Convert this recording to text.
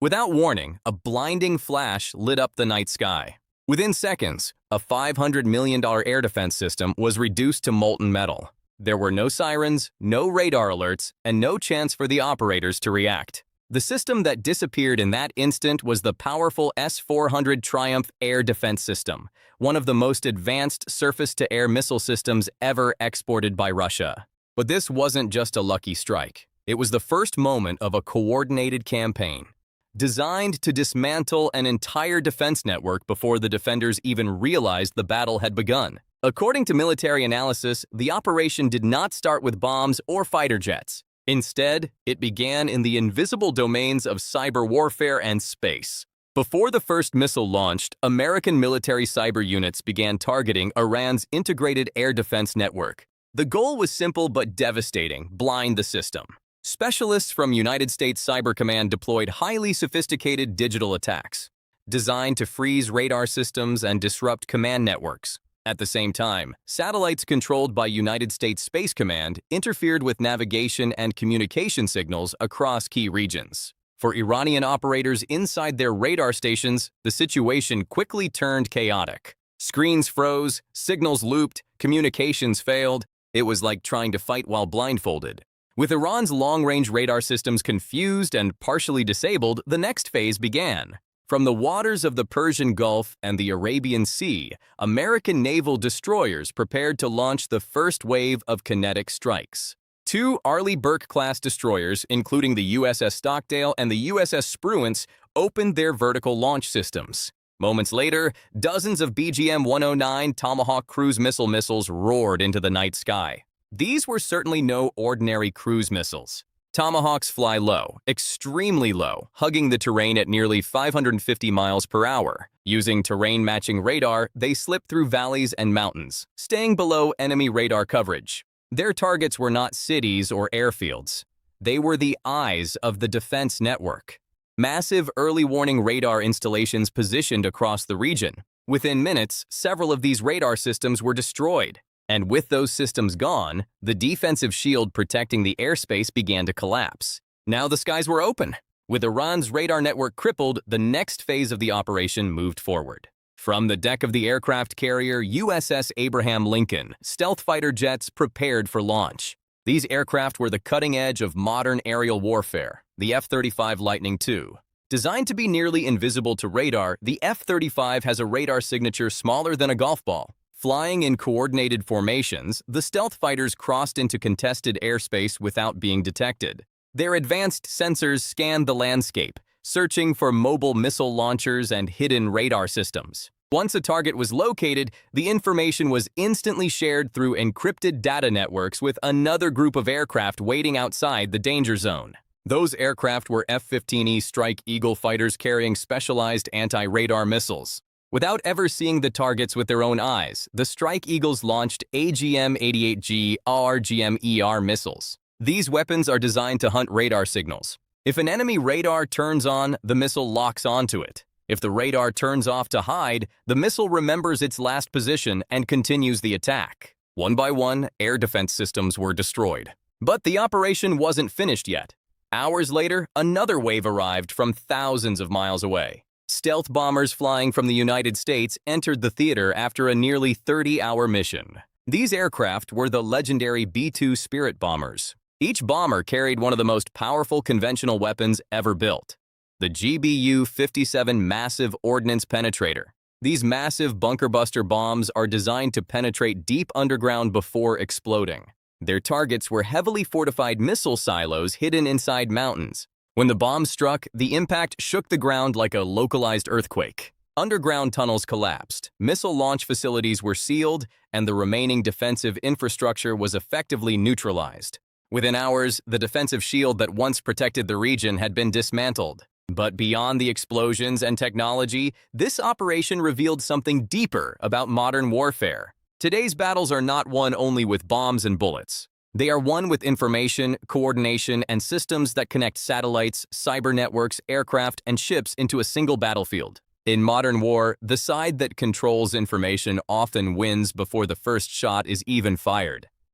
Without warning, a blinding flash lit up the night sky. Within seconds, a $500 million air defense system was reduced to molten metal. There were no sirens, no radar alerts, and no chance for the operators to react. The system that disappeared in that instant was the powerful S-400 Triumph air defense system, one of the most advanced surface-to-air missile systems ever exported by Russia. But this wasn't just a lucky strike. It was the first moment of a coordinated campaign, designed to dismantle an entire defense network before the defenders even realized the battle had begun. According to military analysis, the operation did not start with bombs or fighter jets. Instead, it began in the invisible domains of cyber warfare and space. Before the first missile launched, American military cyber units began targeting Iran's integrated air defense network. The goal was simple but devastating: blind the system. Specialists from United States Cyber Command deployed highly sophisticated digital attacks, designed to freeze radar systems and disrupt command networks. At the same time, satellites controlled by United States Space Command interfered with navigation and communication signals across key regions. For Iranian operators inside their radar stations, the situation quickly turned chaotic. Screens froze, signals looped, communications failed. It was like trying to fight while blindfolded. With Iran's long-range radar systems confused and partially disabled, the next phase began. From the waters of the Persian Gulf and the Arabian Sea, American naval destroyers prepared to launch the first wave of kinetic strikes. Two Arleigh Burke-class destroyers, including the USS Stockdale and the USS Spruance, opened their vertical launch systems. Moments later, dozens of BGM-109 Tomahawk cruise missiles roared into the night sky. These were certainly no ordinary cruise missiles. Tomahawks fly low, extremely low, hugging the terrain at nearly 550 miles per hour. Using terrain-matching radar, they slip through valleys and mountains, staying below enemy radar coverage. Their targets were not cities or airfields. They were the eyes of the defense network. Massive early warning radar installations positioned across the region. Within minutes, several of these radar systems were destroyed. And with those systems gone, the defensive shield protecting the airspace began to collapse. Now the skies were open. With Iran's radar network crippled, the next phase of the operation moved forward. From the deck of the aircraft carrier USS Abraham Lincoln, stealth fighter jets prepared for launch. These aircraft were the cutting edge of modern aerial warfare, the F-35 Lightning II. Designed to be nearly invisible to radar, the F-35 has a radar signature smaller than a golf ball. Flying in coordinated formations, the stealth fighters crossed into contested airspace without being detected. Their advanced sensors scanned the landscape, searching for mobile missile launchers and hidden radar systems. Once a target was located, the information was instantly shared through encrypted data networks with another group of aircraft waiting outside the danger zone. Those aircraft were F-15E Strike Eagle fighters carrying specialized anti-radar missiles. Without ever seeing the targets with their own eyes, the Strike Eagles launched AGM-88G ARGM-ER missiles. These weapons are designed to hunt radar signals. If an enemy radar turns on, the missile locks onto it. If the radar turns off to hide, the missile remembers its last position and continues the attack. One by one, air defense systems were destroyed. But the operation wasn't finished yet. Hours later, another wave arrived from thousands of miles away. Stealth bombers flying from the United States entered the theater after a nearly 30-hour mission. These aircraft were the legendary B-2 Spirit bombers. Each bomber carried one of the most powerful conventional weapons ever built, the GBU-57 Massive Ordnance Penetrator. These massive bunker-buster bombs are designed to penetrate deep underground before exploding. Their targets were heavily fortified missile silos hidden inside mountains. When the bomb struck, the impact shook the ground like a localized earthquake. Underground tunnels collapsed, missile launch facilities were sealed, and the remaining defensive infrastructure was effectively neutralized. Within hours, the defensive shield that once protected the region had been dismantled. But beyond the explosions and technology, this operation revealed something deeper about modern warfare. Today's battles are not won only with bombs and bullets. They are won with information, coordination, and systems that connect satellites, cyber networks, aircraft, and ships into a single battlefield. In modern war, the side that controls information often wins before the first shot is even fired.